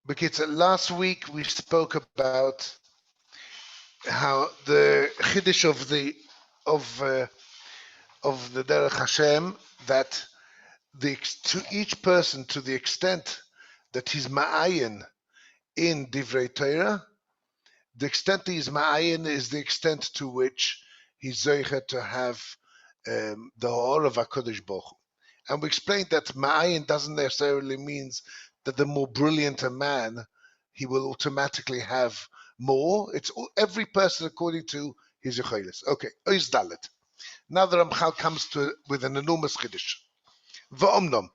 Because last week we spoke about how the chiddush of the Derech Hashem, that to each person, to the extent that he's ma'ayin in divrei Torah, the extent he's ma'ayin is the extent to which he's zoicha to have the ha'or of HaKadosh Baruch Hu. And we explained that ma'ayin doesn't necessarily means that the more brilliant a man, he will automatically have more. It's every person according to his yecholos. Okay, Ois Dalet. Now the Ramchal comes with an enormous chiddush. V'omnom,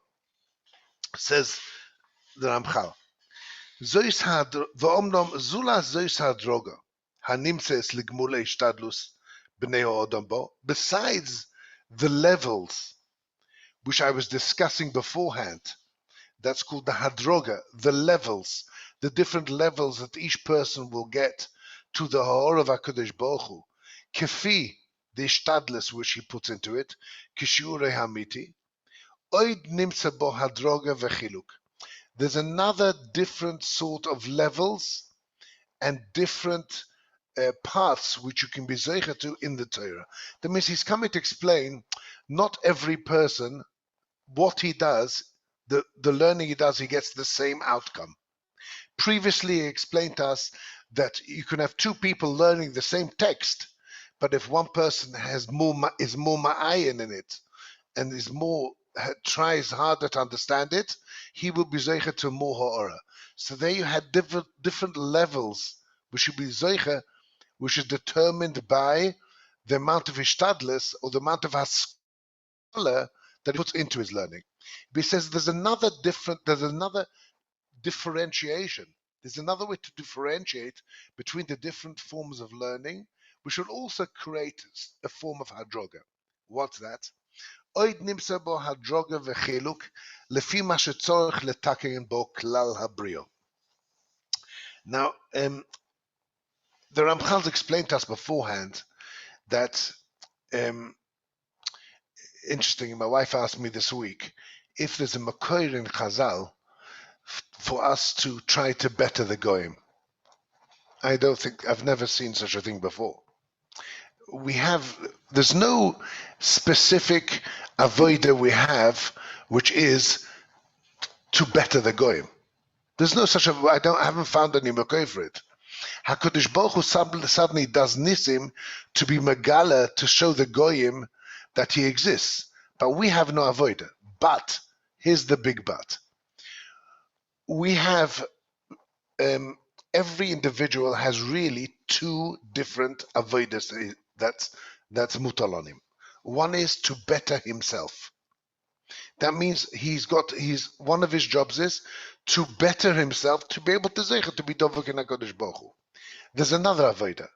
says the Ramchal, v'omnom zula zois hadroga hanimtzeis ligmulei shtadlus b'nei ha'odam bo. Besides the levels which I was discussing beforehand, that's called the hadroga, the levels, the different levels that each person will get to the ha'or of HaKadosh Baruch Hu, kefi, the shtadlus which he puts into it, kishiurei hamiti, oid nimtze bo hadroga v'chiluk. There's another different sort of levels and different paths which you can be zeicha to in the Torah. That means he's coming to explain not every person, what he does, the learning he does, he gets the same outcome. Previously he explained to us that you can have two people learning the same text, but if one person is more ma'ayin in it and tries harder to understand it, he will be zeicha to more ha'ora. So there you had different levels which should be zeicha, which is determined by the amount of ishtadlis or the amount of haskala that he puts into his learning. But he says there's another differentiation. There's another way to differentiate between the different forms of learning, which will also create a form of hadroga. What's that? Oid nimsa bo hadroga v'chiluk lefi ma shetzorich letaken bo klal habrio. Now, the Ramchal explained to us beforehand that, interesting, my wife asked me this week if there's a makoir in Chazal for us to try to better the goyim. I've never seen such a thing before. There's no specific avodah we have which is to better the goyim. There's no such I haven't found any makoir for it. HaKadosh Baruch Hu suddenly does nisim to be megala, to show the goyim that he exists. But we have no avodah. But, here's the big but. We have, every individual has really two different avodas that's mutal on him. One is to better himself. That means one of his jobs is to better himself, to be able to zeicha, to be dovuk in HaKadosh Baruch Hu. There's another avodah,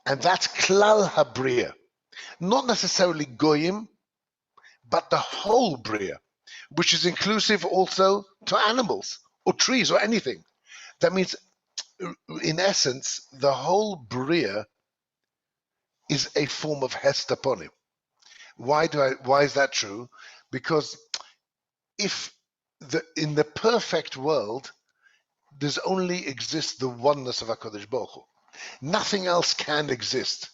and that's klal habriya. Not necessarily goyim, but the whole bria, which is inclusive also to animals or trees or anything. That means, in essence, the whole bria is a form of hest upon him. Why is that true? Because in the perfect world, there's only exists the oneness of HaKadosh Baruch Hu. Nothing else can exist.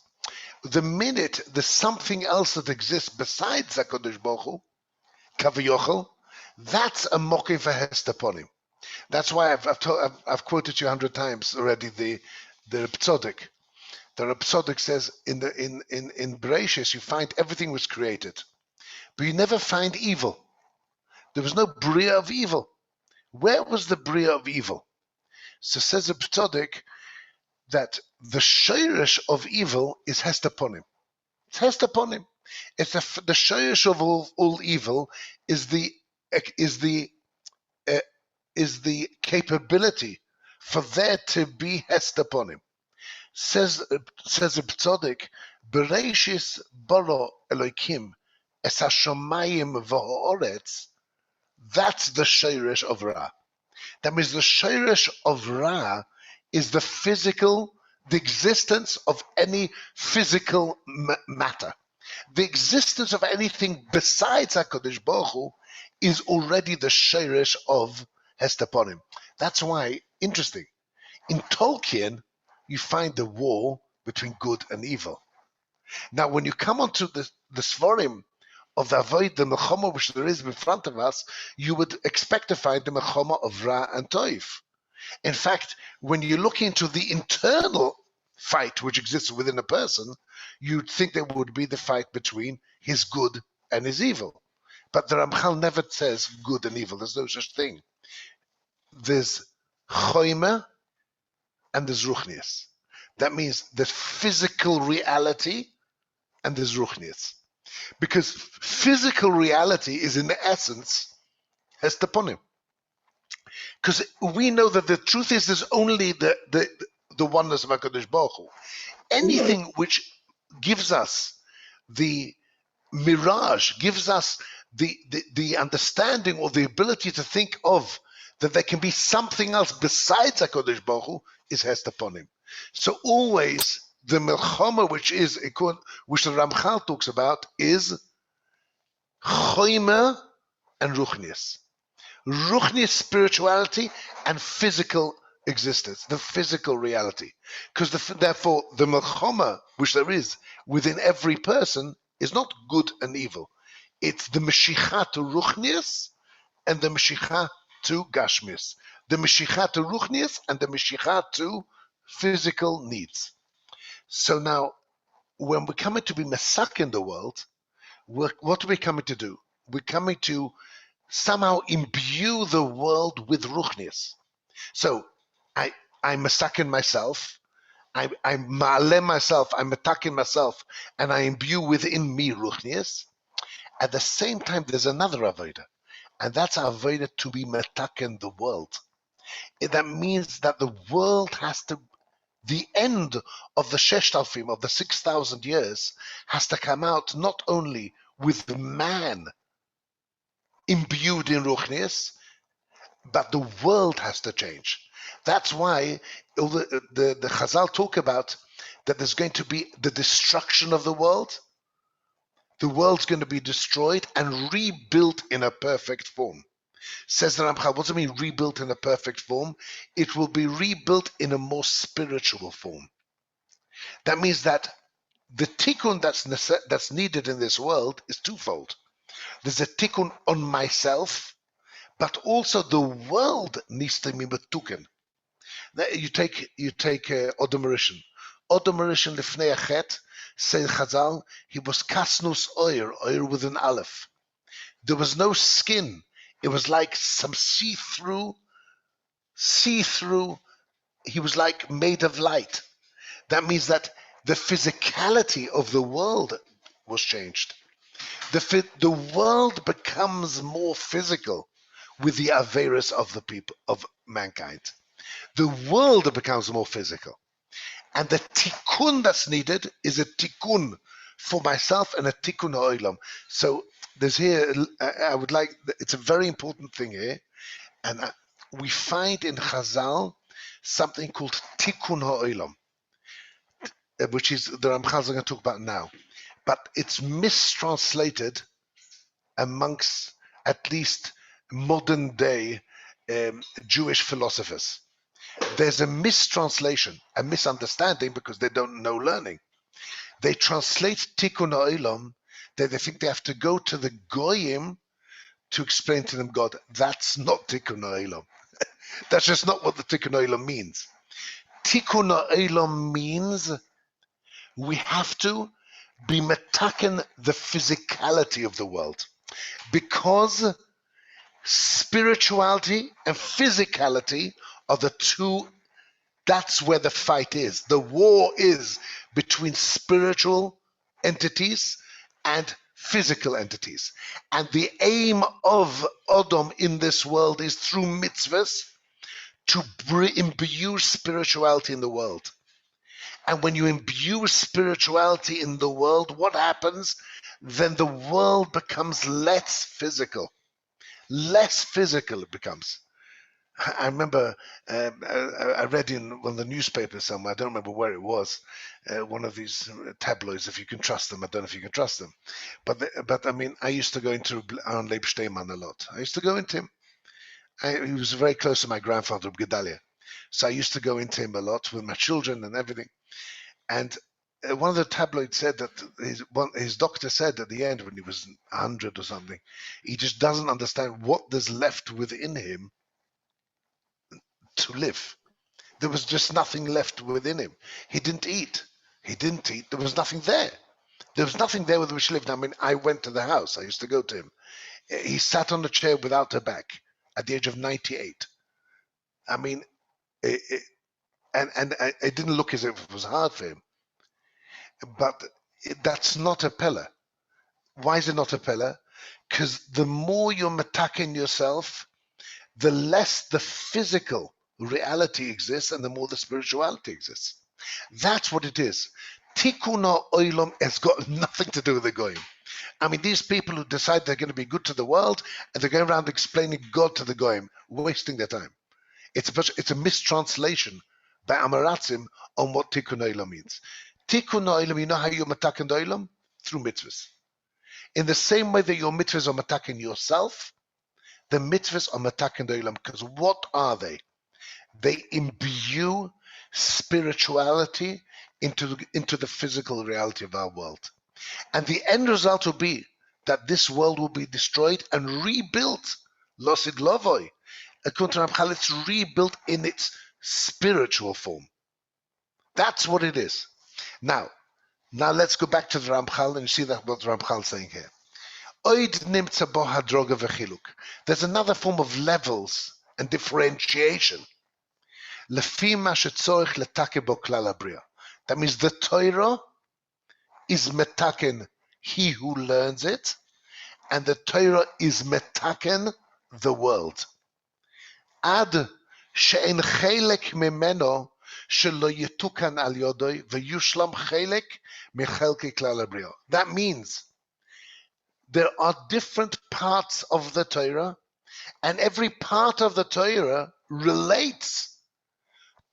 The minute there's something else that exists besides HaKadosh Baruch Hu, Kaviyachol, that's a mocking for hest upon him. That's why I've quoted you 100 times already the Reb Tzodek. The Reb Tzodek says in Bereshis you find everything was created, but you never find evil. There was no bria of evil. Where was the bria of evil? So says Reb Tzodek that the shirish of evil is hest upon him. It's hest upon him. It's the shirish of all evil is the capability for there to be hest upon him. Says Reb Tzodek, Bereshis bara Elokim es hashamayim v'ha'oretz. That's the shirish of Ra. That means the shirish of Ra is the existence of any physical matter. The existence of anything besides HaKadosh Baruch Hu is already the shirish of hest upon him. That's why Interesting. In Tolkien, you find the war between good and evil. Now, when you come onto the Svarim of the Avoid, the Mechoma which there is in front of us, you would expect to find the Mechoma of Ra and Toiv. In fact, when you look into the internal fight which exists within a person, you'd think there would be the fight between his good and his evil. But the Ramchal never says good and evil. There's no such thing. There's Choyma and there's Ruchnias. That means the physical reality and there's Ruchnias. Because physical reality is in essence Hestaponim. Because we know that the truth is there's only the oneness of HaKadosh Baruch Hu. Anything which gives us the mirage, gives us the understanding or the ability to think of that there can be something else besides HaKadosh Baruch Hu is Hestaponim. So always the Milchama which the Ramchal talks about is Choyma and Ruchnias. Ruchnias spirituality and physical existence, the physical reality. Because therefore the Milchama which there is within every person is not good and evil. It's the Meshicha to Ruchnias and the Meshicha to Gashmias. The Meshicha to Ruchnias and the Meshicha to physical needs. So now, when we're coming to be Mesak in the world, what are we coming to do? We're coming to somehow imbue the world with Ruchnias. So I'm Mesakin myself, I'm Ma'aleh myself, I'm Metakin myself, and I imbue within me Ruchnias. At the same time, there's another Avodah, and that's Avodah to be Metakin the world. That means that the world has to, the end of the Sheshtalfim, of the 6,000 years, has to come out not only with man imbued in Ruchnias, but the world has to change. That's why the Chazal talk about that there's going to be the destruction of the world. The world's going to be destroyed and rebuilt in a perfect form. Says the Ramchal, what does it mean rebuilt in a perfect form? It will be rebuilt in a more spiritual form. That means that the tikkun that's needed in this world is twofold. There's a tikkun on myself, but also the world needs to be metuken. You take Odom Rishon. Odom Rishon lifnei achet, say Chazal, he was kasnus oir with an aleph. There was no skin. It was like some see-through. He was like made of light. That means that the physicality of the world was changed. The world becomes more physical with the averis of the people, of mankind. The world becomes more physical. And the tikkun that's needed is a tikkun for myself and a tikkun ha'olam. So there's here, I would like, it's a very important thing here. And we find in Chazal something called tikkun ha'olam, which is the Ramchal going to talk about now. But it's mistranslated amongst at least modern day Jewish philosophers. There's a mistranslation, a misunderstanding because they don't know learning. They translate tikkun ha'olam, they think they have to go to the goyim to explain to them God. That's not tikkun ha'olam. That's just not what the tikkun ha'olam means. Tikkun ha'olam means we have to be metaken the physicality of the world, because spirituality and physicality are the two. That's where the fight is. The war is between spiritual entities and physical entities. And the aim of Odom in this world is through mitzvahs to imbue spirituality in the world. And when you imbue spirituality in the world, what happens? Then the world becomes less physical. Less physical it becomes. I remember I read in one of the newspapers somewhere, I don't remember where it was, one of these tabloids, if you can trust them. I don't know if you can trust them. But I mean, I used to go into Aaron Leib Steinman a lot. I used to go into him. He was very close to my grandfather, Gedalia. So I used to go into him a lot with my children and everything. And one of the tabloids said that his doctor said at the end, when he was 100 or something, he just doesn't understand what there's left within him to live. There was just nothing left within him. He didn't eat. He didn't eat. There was nothing there. There was nothing there with which he lived. I mean, I went to the house. I used to go to him. He sat on a chair without a back at the age of 98. I mean, it didn't look as if it was hard for him. But that's not a pillar. Why is it not a pillar? Because the more you're matakin yourself, the less the physical reality exists and the more the spirituality exists. That's what it is. Tikkun ha'olam has got nothing to do with the goyim. I mean, these people who decide they're going to be good to the world and they're going around explaining God to the goyim, wasting their time. It's a mistranslation by Amaratzim on what Tikkun ha'olam means. Tikkun ha'olam, you know how you matakin the olam? Through mitzvahs. In the same way that your mitzvahs are matakin yourself, the mitzvahs are matakin the olam. Because what are they? They imbue spirituality into the physical reality of our world. And the end result will be that this world will be destroyed and rebuilt. Losid lovoi. According to Ramchal, it's rebuilt in its spiritual form. That's what it is. Now let's go back to the Ramchal and see that what the Ramchal is saying here. There's another form of levels and differentiation. That means the Torah is metaken he who learns it, and the Torah is metaken the world. Ad she'en chelek mimeno shelo yetukan al yodoi v'yushlam chelek mechelke klal habriya. That means there are different parts of the Torah, and every part of the Torah relates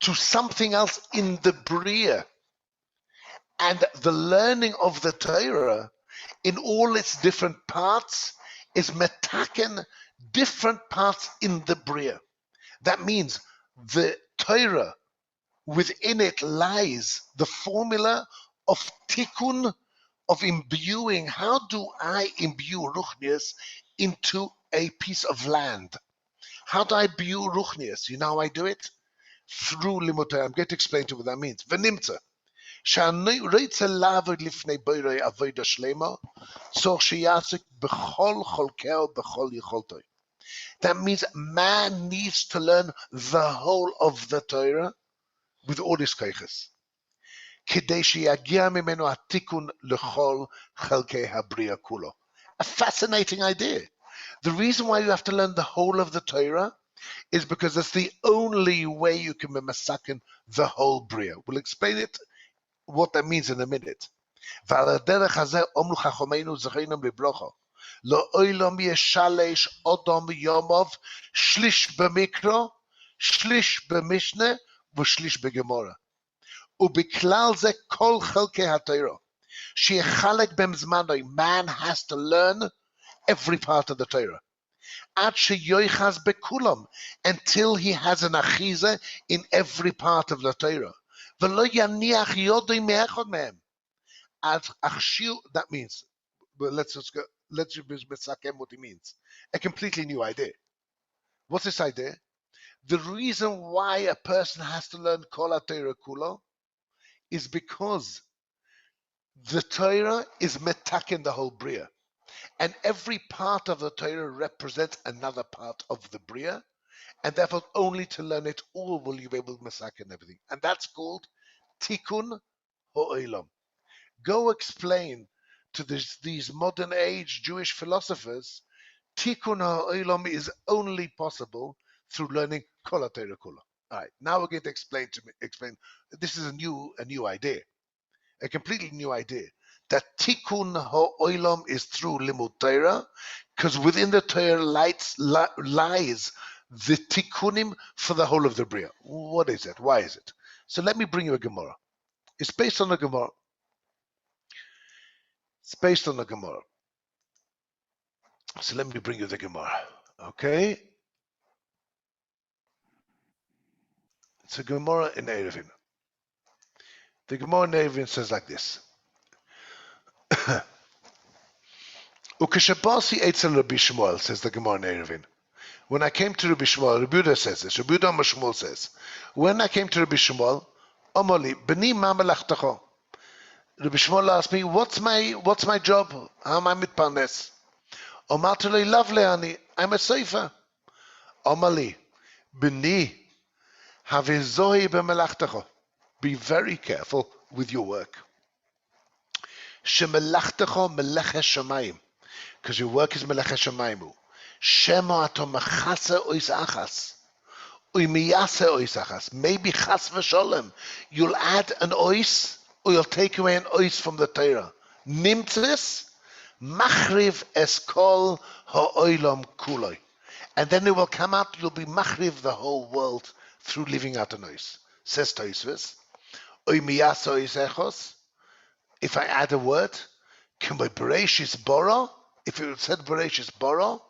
to something else in the Bria. And the learning of the Torah in all its different parts is metaken different parts in the Bria. That means the Torah, within it lies the formula of tikkun, of imbuing. How do I imbue ruchnius into a piece of land? How do I imbue ruchnius? You know how I do it? Through limud Torah. I'm going to explain to you what that means. V'nimtza. שאני רוצה לעבוד לפני בורא עבודה שלמה, צריך שיעסוק בכל חלקיה ובכל יכולתו. That means man needs to learn the whole of the Torah with all his koiches. כדי שיגיע ממנו התיקון לכל חלקי הבריאה כולו. A fascinating idea. The reason why you have to learn the whole of the Torah is because that's the only way you can be masakin the whole bria. We'll explain it, what that means in a minute. ועל הדרך הזה אומרו חכמינו זכרינם לברכה, לעולם ישלש אדם יומוב שליש במקרא, שליש במשנה ושליש בגמרא. ובכלל זה כל חלקי התורה, שיחלק בזמנו. Man has to learn every part of the Torah. עד שיוחז בכולם, until he has an achiza in every part of the Torah. ולא יניח יודי מאחד מהם. That means, but let's just misakem what it means. A completely new idea. What's this idea? The reason why a person has to learn Kol Torah Kula is because the Torah is metaken the whole Bria. And every part of the Torah represents another part of the Bria. And therefore, only to learn it all will you be able to masaken everything. And that's called Tikkun ha'olam. Go explain to these modern age Jewish philosophers, Tikkun ha'olam is only possible through learning Kol Torah Kula. All right, now we're going to explain. This is a new idea, a completely new idea. That Tikkun ha'olam is through limud Torah, because within the Torah lies the tikkunim for the whole of the Bria. What is it? Why is it? So let me bring you a Gemara. It's based on a Gemara. So let me bring you the Gemara. Okay? It's a Gemara in Eruvin. The Gemara in Eruvin says like this. Ukeshabasi Eitzel Rabbi Shmuel, says the Gemara in Eruvin. When I came to Rabbi Shmuel, Rabbi Yehuda says this, Rabbi Yehuda Shmuel says, when I came to Rabbi Shmuel, Omoli, B'ni ma melachtacho. Rabbi Shmuel asked me, what's my job? How am I mitparnes? Omartu lo lovely ani, I'm a sefer. Omali, B'ni havizohi b'melachtacho. Be very careful with your work. Shemelachtecho meleches shamayim, because your work is meleches shamayim. Shema ato mechase ois achas, uimiyase ois achas. Maybe chas v'sholem, you'll add an ois, or you'll take away an ois from the Torah. Nimtzis machriv es kol ha'olam kuloi, and then it will come out. You'll be machriv the whole world through leaving out an ois. Says Tosfos, uimiyase ois achos. If I add a word, can by Bereshis Boro, if it said Bereshis Boro,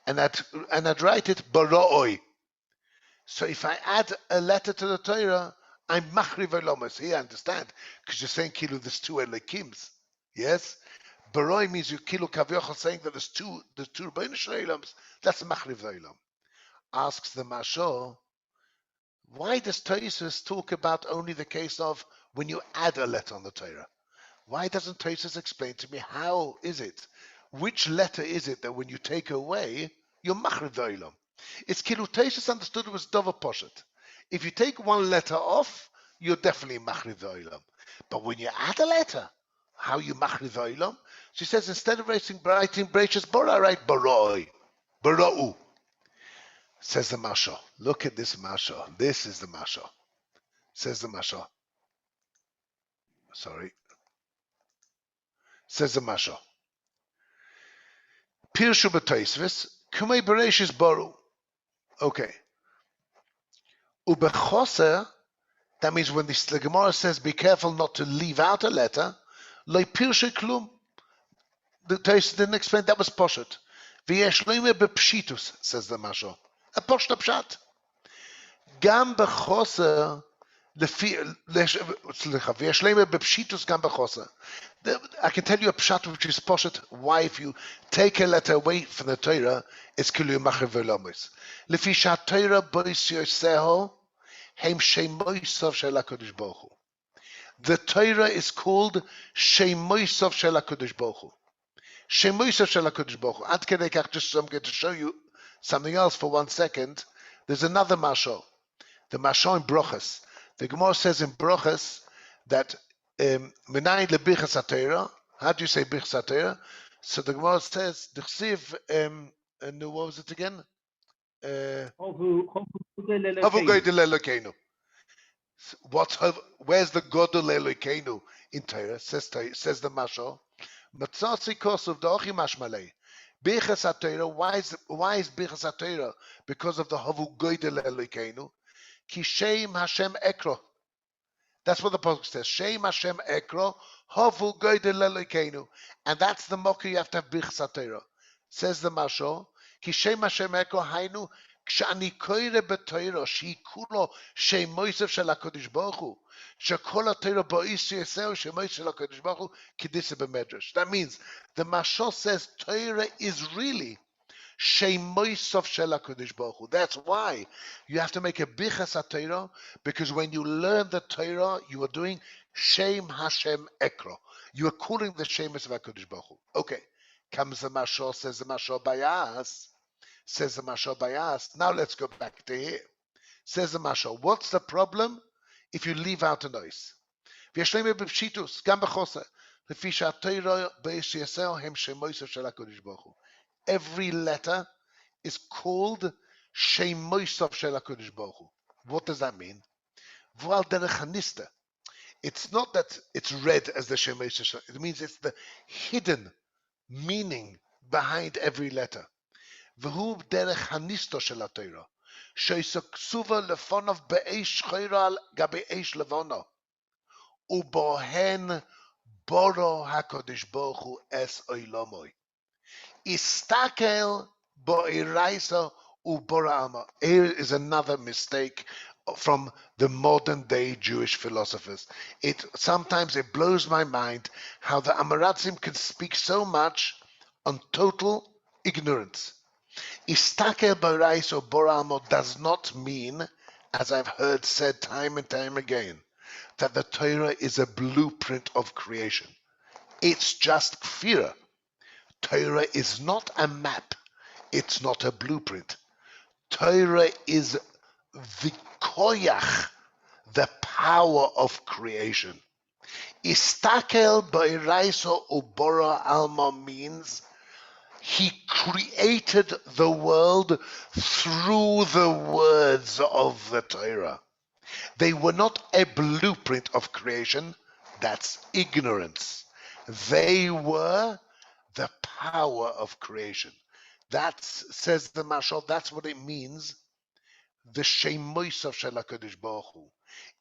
and I'd write it Boroi. So if I add a letter to the Torah, I'm Machriv Elomas. Here, understand? Because you're saying Kilu, there's two Elokims. Yes? Boroi means you Kilu Kavyochel saying that there's two Rebbeinu Shleilams. That's Machriv Elam. Asks the Mashal, why does Tosfos talk about only the case of when you add a letter on the Torah? Why doesn't Tosfos explain to me how is it? Which letter is it that when you take away, you're machriv v'olam? It's kilu Tosfos understood it was dover poshet. If you take one letter off, you're definitely machriv v'olam. But when you add a letter, how you machriv v'olam? She says instead of writing Bereshis Bara, I write Baroi, Bara'u. Says the Mashal. Look at this Mashal. This is the Mashal. Says the Mashal. Sorry. Says the Mashal. Pirshu b'Tosfos, kumei Bereshis Baru. Okay. Ubechoser, that means when the Gemara says be careful not to leave out a letter, lo pirshu klum. The Tosfos didn't explain that was poshet. V'yesh loime b'pshitus, says the Mashal. A poshet pshat. Gam b'choser, v'yesh loime b'pshitus gam b'choser. I can tell you a pshat which is poshet. Why, if you take a letter away from the Torah, it's kilu machriv v'lomis. Lefi shat Torah bois yoseho heim shemoisav shel HaKadosh Baruch Hu. The Torah is called shemoisav shel HaKadosh Baruch Hu. Shemoisav shel HaKadosh Baruch Hu. Ad kedei kach, just I'm going to show you something else for 1 second. There's another mashal. The mashal in Brochas. The Gemara says in Brochas that Menayin lebichas HaTorah. How do you say bichas HaTorah? So the Gemara says, "D'chsiv." And what was it again? Havu Godel Elokeinu. Where's the Godel Elokeinu in Torah? Says the Mashal. Matzasi kosuv da'ochi mashmalei. Bichas HaTorah. Why is bichas HaTorah? Because of the Havu Godel Elokeinu. Ki Shem Hashem Ekro. That's what the pasuk says. Shem Hashem Ekro, Havu Godel Elokeinu, and that's the mocker you have to have bichas HaTorah. Says the Mashal, Ki Shem Hashem Ekro Hainu, Kshani Koire BeTorah, Shi Kulo Shem Moisav Shel HaKadosh Baruch Hu, Shekol HaTorah Bo'is Yiseo Shem Moisav Shel HaKadosh Baruch Hu, Kedisa BeMedrash. That means the Mashal says Torah is really Shemoisav Shel HaKadosh Baruch Hu. That's why you have to make a bichas HaTorah, because when you learn the Torah, you are doing Shem Hashem Ekro. You are calling the Shemus of HaKadosh Baruch Hu. Okay, comes the Mashal, says the Mashal Bayas. Says the Mashal Bayas. Now let's go back to here. Says the Mashal, what's the problem if you leave out a noise? V'yashleim b'pshitus, gam b'choser. Lefi she'aTorah be'esh yaseo hem shemoisav shel HaKadosh Baruch Hu. Every letter is called Shemoisav Shel HaKadosh Baruch Hu. What does that mean? V'al derech hanista. It's not that it's read as the Shemoisav. It means it's the hidden meaning behind every letter. V'hu derech hanista shel HaTorah. She'isaksuva lefonav be'esh chayra al gabe esh levono. Ubohen boro HaKadosh Baruch Hu es oilamoi. Istakel bo'iraisa u'bora'ama. Here is another mistake from the modern day Jewish philosophers. Sometimes it blows my mind how the Amaratzim can speak so much on total ignorance. Istakel Barais or Boramo does not mean, as I've heard said time and time again, that the Torah is a blueprint of creation. It's just kfira. Torah is not a map. It's not a blueprint. Torah is the koyach, the power of creation. Istakel Bairaiso Ubora Alma means he created the world through the words of the Torah. They were not a blueprint of creation. That's ignorance. They were the power of creation. That says the Mashal, that's what it means. The Shemoisav Shel HaKadosh Baruch Hu.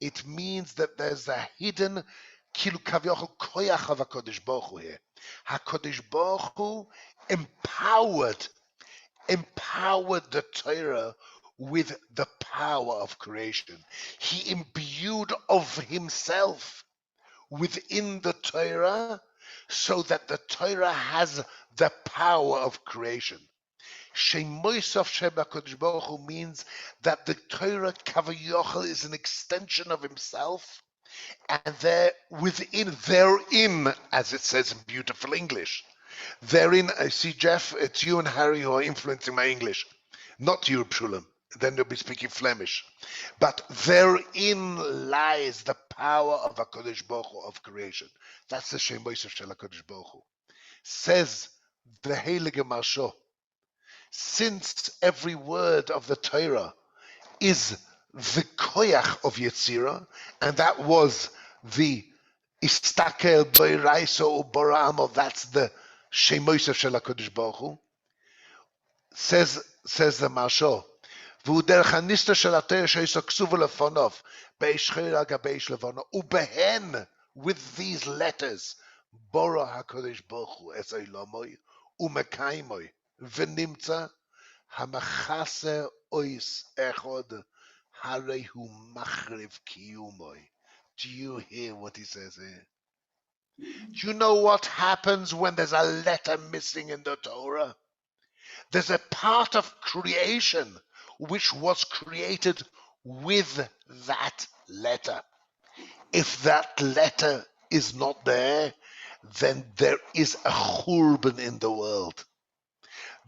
It means that there's a hidden kilu kavyochel koyach of HaKadosh Baruch Hu here. HaKadosh Baruch Hu empowered the Torah with the power of creation. He imbued of himself within the Torah so that the Torah has the power of creation. Shemoisav Sheba Kodesh Baruch Hu means that the Torah Kavayochel is an extension of himself, and therein, as it says in beautiful English, therein, I see Jeff, it's you and Harry who are influencing my English, not you, Shulam. Then you'll be speaking Flemish. But therein lies the power of HaKadosh Baruch Hu of creation. That's the Shemoisav Shel HaKadosh Baruch Hu. Says the Heilige Marsho, since every word of the Torah is the koyach of Yetzirah, and that was the istakel boiraiso uboramo, that's the shemoisav shel HaKadosh Baruch Hu, says the Marsho, והוא דרך הניסתר של התורה שהיו כתובה לפניו, בהשחיר על גבי לבנו, ובהן, with these letters, בורא הקדוש ברוך הוא את עולמוי, ומקיימוי, ונמצא המחסה אויס אחד, הרי הוא מחריב קיומוי. Do you hear what he says here? Do you know what happens when there's a letter missing in the Torah? There's a part of creation which was created with that letter. If that letter is not there, then there is a churban in the world.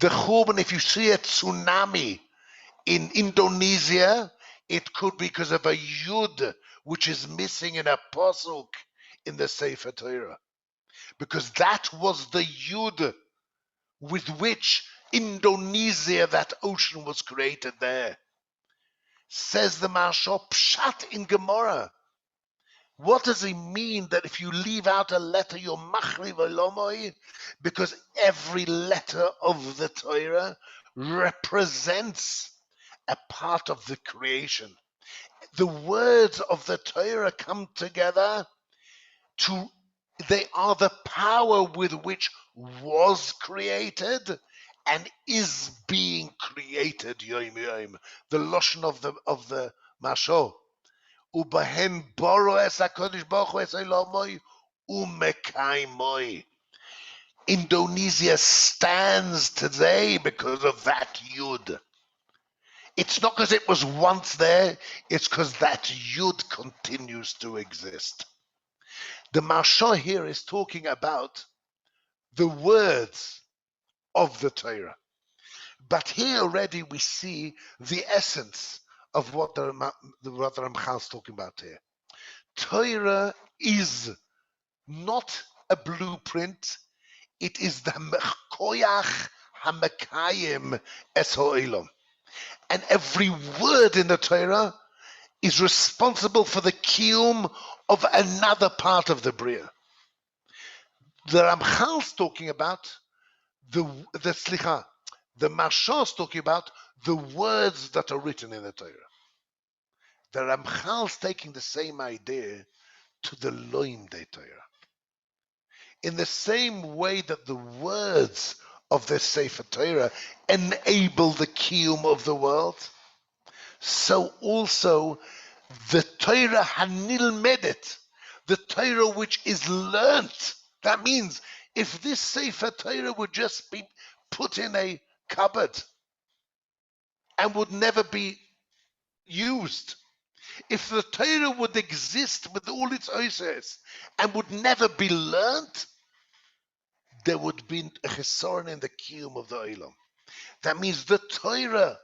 The churban, if you see a tsunami in Indonesia, it could be because of a yud which is missing in a pasuk in the Sefer Torah. Because that was the yud with which Indonesia, that ocean, was created there. Says the Marsha, pshat in Gemara. What does it mean that if you leave out a letter, you're machriv olomoi? Because every letter of the Torah represents a part of the creation. The words of the Torah come together they are the power with which was created and is being created yom yom. The lashon of the Masho. Ubahen boro es HaKadosh Baruch Hu es Elomoy umekaimoi. Indonesia stands today because of that yud. It's not because it was once there, it's because that yud continues to exist. The Marsha here is talking about the words of the Torah. But here already we see the essence of what the Ramchal is talking about here. Torah is not a blueprint, it is the koyach hamakayim es ha'olam. And every word in the Torah is responsible for the kiyum of another part of the Bria. The Ramchal is talking about the Marsha is talking about the words that are written in the Torah. The Ramchal is taking the same idea to the Loim de Torah. In the same way that the words of the Sefer Torah enable the kiyum of the world, so also the Torah hanilmedet, the Torah which is learnt. That means if this Sefer Torah would just be put in a cupboard and would never be used, if the Torah would exist with all its oisers and would never be learnt, there would be a chesaron in the kiyum of the olam. That means the Torah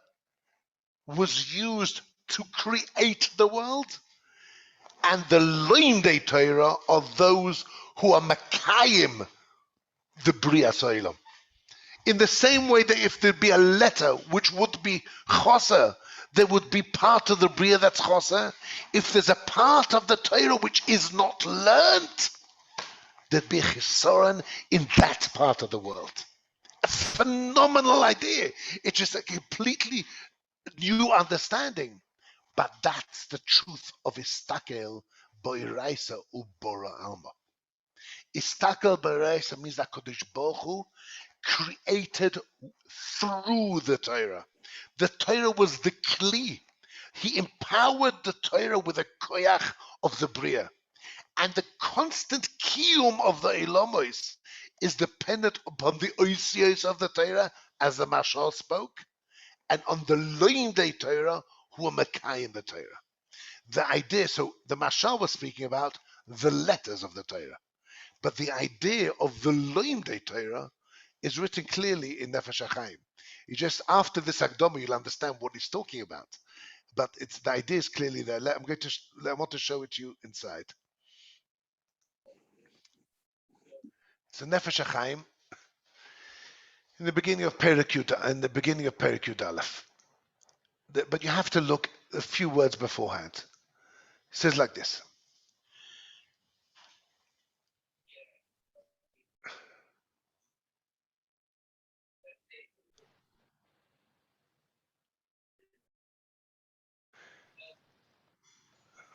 was used to create the world, and the loimdei Torah are those who are makayim the brias olam. In the same way that if there'd be a letter which would be choser, there would be part of the bria that's choser. If there's a part of the Torah which is not learnt, there'd be a chesaron in that part of the world. A phenomenal idea. It's just a completely new understanding. But that's the truth of Istakel Boiraisa Ubora Alma. Istakel Boiraisa means that Kodesh Baruch Hu created through the Torah. The Torah was the kli. He empowered the Torah with a koyach of the Bria. And the constant kiyum of the Elamos is dependent upon the oisios of the Torah, as the Mashal spoke, and on the loimdei Torah who are Makayim the Torah. The idea, so the Mashal was speaking about the letters of the Torah, but the idea of the loimdei Torah is written clearly in Nefesh HaChaim. You just, after this Akdama, you'll understand what he's talking about. But it's the idea is clearly there. I want to show it to you inside. So Nefesh HaChaim, in the beginning of Perek Aleph. But you have to look a few words beforehand. It says like this.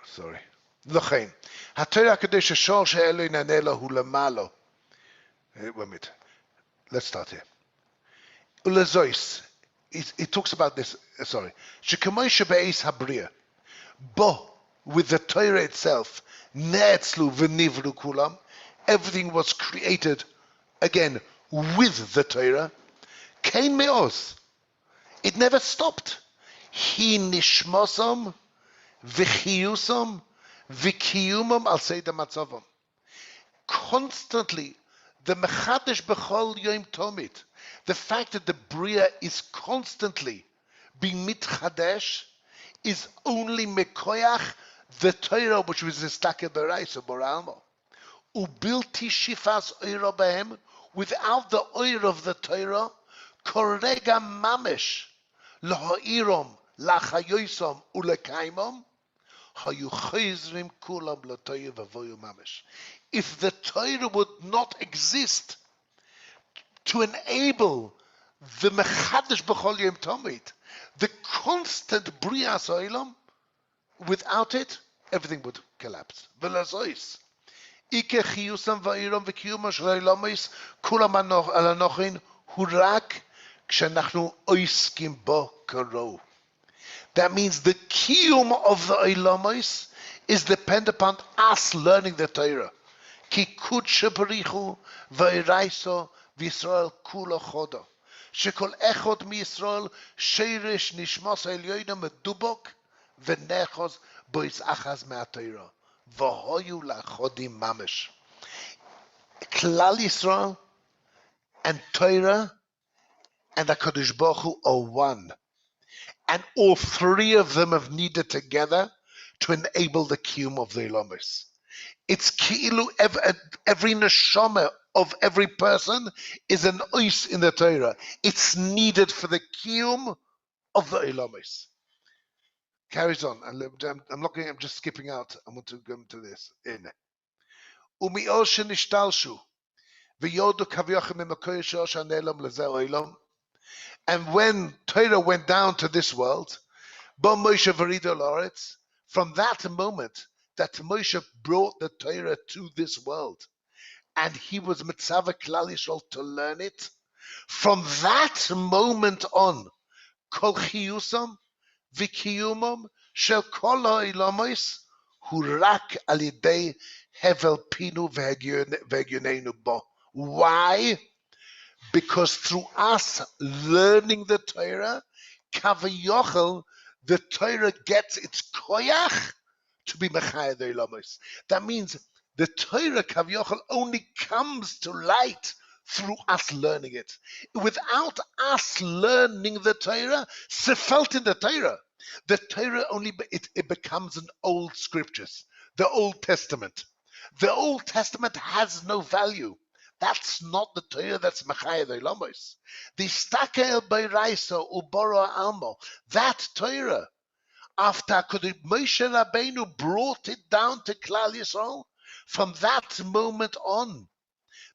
Sorry. לכן, התורה הקדוש השור שאלוהים נענה לו הוא למעלה. Wait a minute. Let's start here. Ulezois. It talks about this, sorry. שכמו שבעץ הבריאה, בו, with the Torah itself, נעצלו ונברו כולם, everything was created, again, with the Torah, כן מעוז. It never stopped. היא נשמוסם, v'chiyusam, v'kiyumam al seida matzavam. Constantly, the mechadesh b'chol yom tomid, the fact that the bria is constantly being mitchadesh, is only mekoyach the Torah which was istakel b'raisa boralmo. Ubilti shifas oira behem, without the oir of the Torah, korega mamesh, laha'irom, lachayosom, ulekaimom, if the Torah would not exist to enable the Mechadish B'chol Yom Tomid, the constant Brias Olam, without it, everything would collapse. V'lazois. Ike chiyusam va'iram v'kiyuma shel ha'olamis kulam al hanochin hu rak kshe'anachnu oiskim bo karo. That means the kiyum of the Olamos is dependent upon us learning the Torah. Ki kudsha barichu v'iraiso v'Yisrael kula choda. Shekol echod miYisrael sheirish nishmos elyoina medubok v'nechos bois achaz me'aTorah v'hoyu lachodim mamish. Klal Yisrael and Torah and HaKadosh Baruch Hu are one. And all three of them have needed together to enable the kiyum of the Elamos. It's ki'ilu, every neshama of every person is an ois in the Torah. It's needed for the kiyum of the Elamos. Carries on. I'm just skipping out. I want to go into this. Umi'ol shenishtalshu v'yodu kavyochem imakoy shosha ne'elam lezeh oilam. And when Torah went down to this world, from that moment that Moshe brought the Torah to this world, and he was Mitzvah Klal Yisrael to learn it, from that moment on, Kol Chiyusam, וקיומם של כל העולמות הוא רק על ידי הבל פינו והגיוננו בו. Why? Because through us learning the Torah, kavayochel, the Torah gets its koyach to be mechaya the ilamos. That means the Torah kavayochel only comes to light through us learning it. Without us learning the Torah, felt in the Torah only it becomes an old scriptures, the Old Testament. The Old Testament has no value. That's not the Torah that's Machaya the Ilamos. The Stakel Beiraiso Ubora Almo, that Torah, after Moshe Rabbeinu brought it down to Klal Yisrael, from that moment on,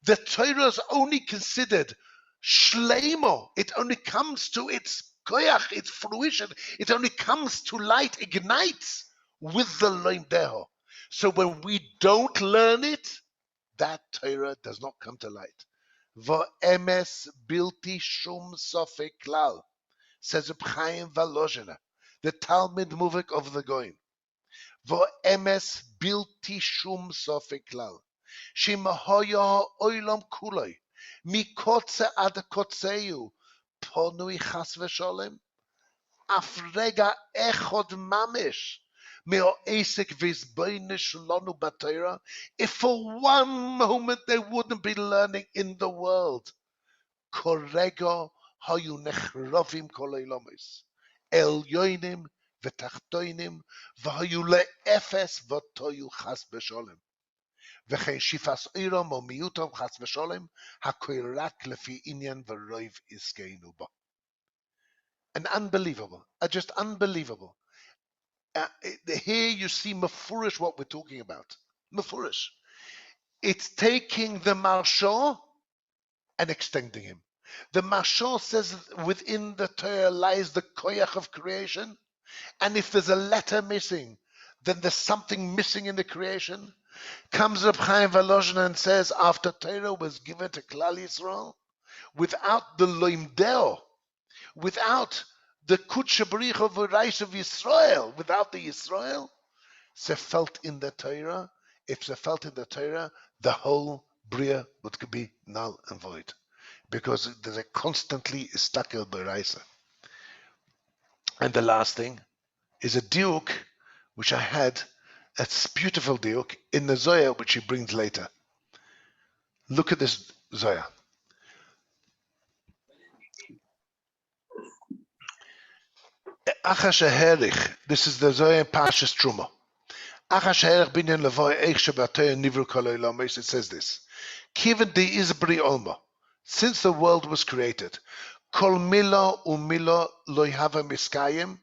the Torah is only considered Shleimo. It only comes to its koyach, its fruition. It only comes to light, ignites with the Loim Deho. So when we don't learn it, that Torah does not come to light. Vo'emes bilti shum sofek klal, says Reb Chaim Volozhiner, the Talmud Muvik of the Goyim. Vo'emes bilti shum sofek klal, shemahoya oilam kuloi, mikotze ad kotzeu, ponui chas v'sholem, afrega echod mamish, if for one moment they wouldn't be learning in the world, korego hayu nechrovim kol eilomis, elyonim v'tachtoinim v'hayu le'efes v'toyu chas v'sholem, v'chein shifas oiram o miyutom chas v'sholem hakoy rak lefi inyan v'roiv iskeinu bo. And unbelievable, just unbelievable. Here you see mafurish what we're talking about. Mafurish. It's taking the Marsha and extending him. The Marsha says within the Torah lies the koyach of creation, and if there's a letter missing, then there's something missing in the creation. Comes Reb Chaim Volozhiner and says, after Torah was given to Klal Yisrael, without the Loim Deo, without the Kutsha Barich of Reis of Yisrael, without the Yisrael, se felt in the Torah. If se felt in the Torah, the whole Bria would be null and void, because there's a constantly istakel b'raisa. And the last thing is a diuk, which I had, a beautiful diuk in the Zoya, which he brings later. Look at this Zoya. This is the Zoya Parshas Truma. It says this: Kiven de is bri olma, since the world was created, kol mila umila lo yhava miskayim,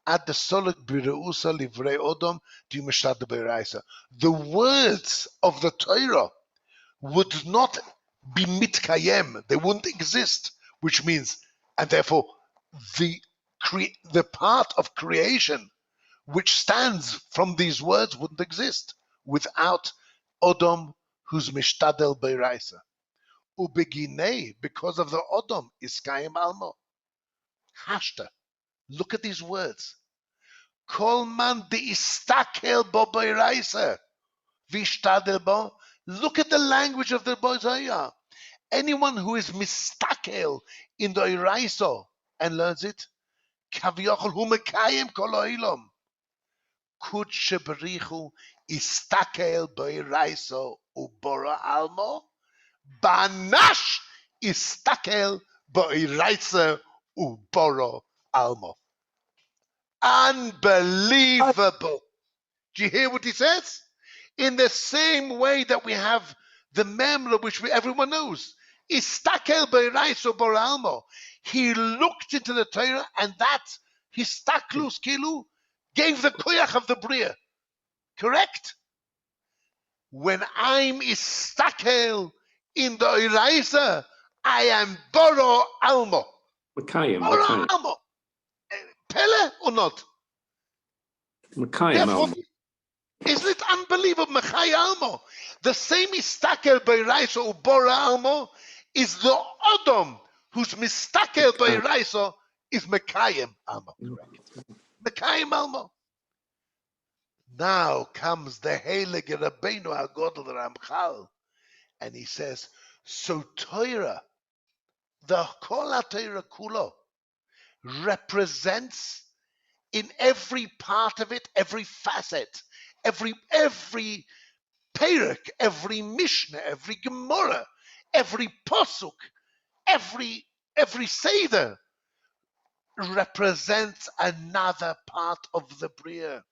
ad the solek bireusa livrei odom di mishad beiraisa. The words of the Torah would not be mitkayem; they wouldn't exist, which means, and therefore, the part of creation which stands from these words wouldn't exist without Odom, who's mishtadel beiraisa. Ubeginei, because of the Odom, iskayim almo. Hashta. Look at these words. Kol man de istakel bo beiraisa, vishtadel bo. Look at the language of the Bozaya. Anyone who is mistakel in the Iraiso and learns it, kavyochel hu mekayim kol ha'olam. Kud sheberichu istakel beiraiso ubora almo, banash istakel beiraisa ubora almo. Unbelievable. Do you hear what he says? In the same way that we have the memra, which everyone knows, istakel beiraiso ubora almo. He looked into the Torah, and that histaklus kilu gave the koyach of the bria. Correct? When I'm istakel in the Iraisa, I am boro almo. Boro almo. Pele or not? Therefore, isn't it unbelievable? Mechai almo. The same istakel beiraisa or boro almo is the Odom who's mistakel beiraisa is mekayem almo. Mekayim Almo. Now comes the Heilige Rabbeinu HaGodol, the Ramchal, and he says, so Torah, the Kula Torah Kula, represents in every part of it, every facet, every Perek, every Mishnah, every Gemara, every Pasuk, every Seder represents another part of the Bria.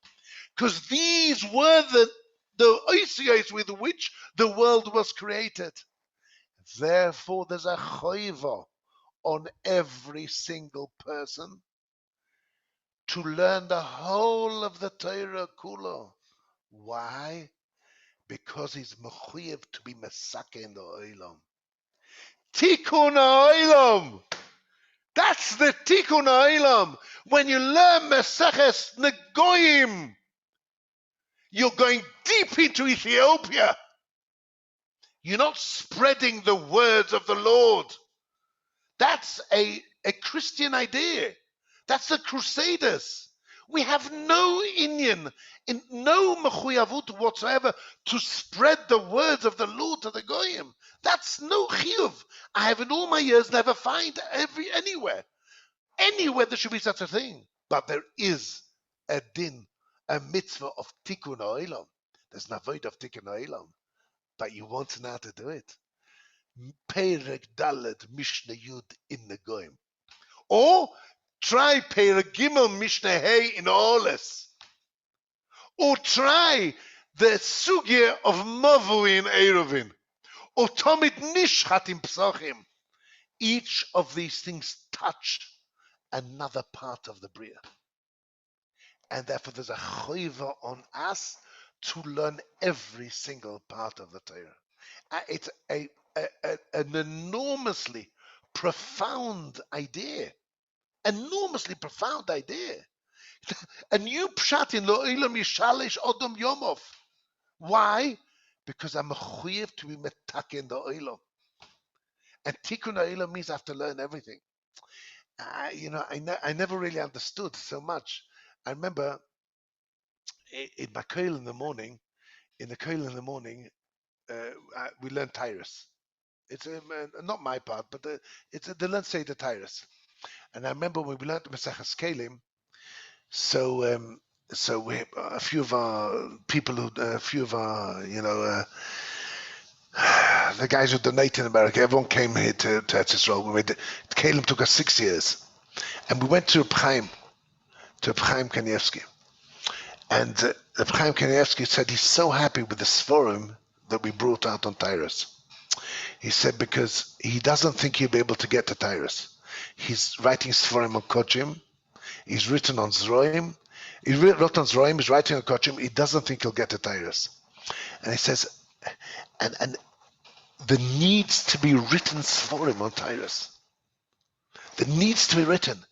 Because these were the oisios with which the world was created. Therefore, there's a choiva on every single person to learn the whole of the Torah Kula. Why? Because he's mechuyev to be mesake in the oilam. Tikkun ha'olam. That's the tikkun ha'olam. When you learn Meseches Negoyim, you're going deep into Ethiopia. You're not spreading the words of the Lord. That's a Christian idea. That's the Crusaders. We have no inyan, no mechuyavut whatsoever to spread the words of the Lord to the goyim. That's no chiyuv. I have in all my years never find anywhere there should be such a thing. But there is a din, a mitzvah of tikkun ha'olam. There's an avoid of tikkun ha'olam, but you want to know how to do it. Perek Dalet Mishnah Yud in the goyim, or try Perek Gimel Mishnah Hey in Oles, or try the Sugya of Mavu in Eruvin, or Tomit Nishchat in Psachim. Each of these things touch another part of the Bria. And therefore there's a choiva on us to learn every single part of the Torah. It's an enormously profound idea. Enormously profound idea. A new pshat in Lo'ilam Yishalish Odom Yomov. Why? Because I'm mechuyev to be metak in the oilam. And tikkun ha'olam means I have to learn everything. I never really understood so much. I remember in my koil in the morning, we learned Tyrus. It's not my part, but they learn say the Tyrus. And I remember when we learned Maseches Kelim, so a few of our people the guys who donate in America, everyone came here to Eretz Yisrael. Kelim took us 6 years, and we went to Reb Chaim Kanievsky, and Reb Chaim Kanievsky said he's so happy with the Sforim that we brought out on Tyrus. He said because he doesn't think he'll be able to get to Tyrus. He's writing Sforim on Kochim. He's written on Zroim. He wrote on Zroim. He's writing on Kochim. He doesn't think he'll get to Tyrus. And he says, and there needs to be written Sforim on Tyrus. There needs to be written.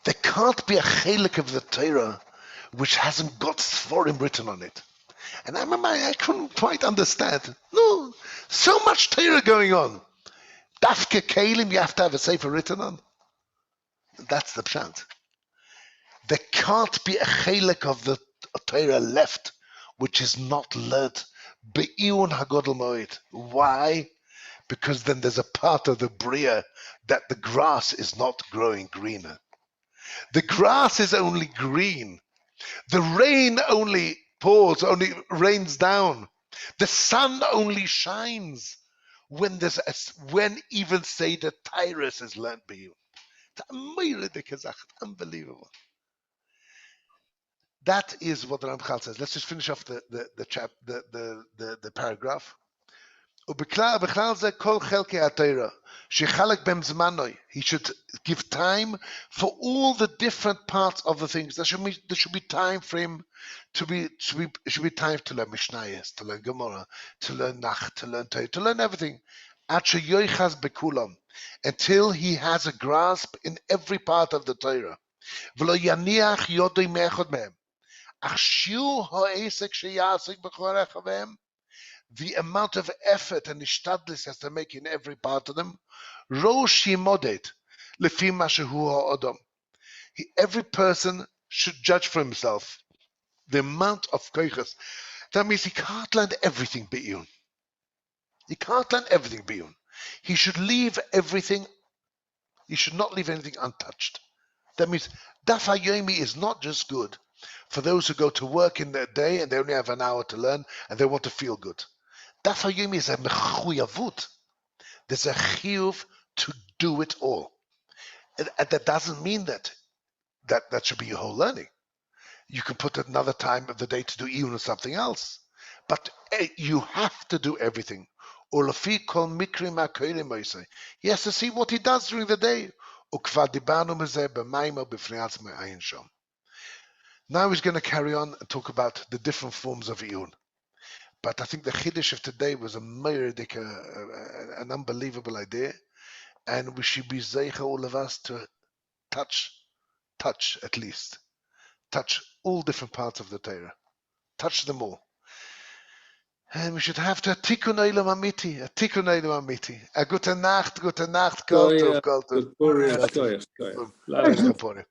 There can't be a chelik of the Torah which hasn't got Sforim written on it. And I remember I couldn't quite understand. No, so much Torah going on. Dafke Kelim, you have to have a sefer written on. That's the pshat. There can't be a chelik of the Torah left which is not learnt be'iun hagodol moed. Why? Because then there's a part of the Bria that the grass is not growing greener. The grass is only green. The rain only pours, only rains down. The sun only shines when even say the Tyrus is learnt by you. It's unbelievable. That is what the Ramchal says. Let's just finish off the paragraph. He should give time for all the different parts of the things. There should be time for him it should be time to learn Mishnayos, to learn Gemara, to learn Nach, to learn Torah, to learn everything. Until he has a grasp in every part of the Torah. The amount of effort and ishtadlis has to make in every part of them. Every person should judge for himself the amount of koiches. That means he can't learn everything be'iyun. He can't learn everything be'iyun. He should leave everything. He should not leave anything untouched. That means daf hayomi is not just good for those who go to work in their day and they only have an hour to learn and they want to feel good. Daf hayomi is a mechuyavut. There's a chiyuv to do it all. And that doesn't mean that should be your whole learning. You can put another time of the day to do even something else. But you have to do everything. He has to see what he does during the day. Now he's going to carry on and talk about the different forms of iyun. But I think the chiddush of today was an unbelievable idea. And we should be zeicha, all of us, to touch at least. Touch all different parts of the Torah. Touch them all. And we should have to tikkun olam amiti, a tikkun olam amiti. A gute Nacht, kol tov. Good Purim, Thank you. Shkoyach.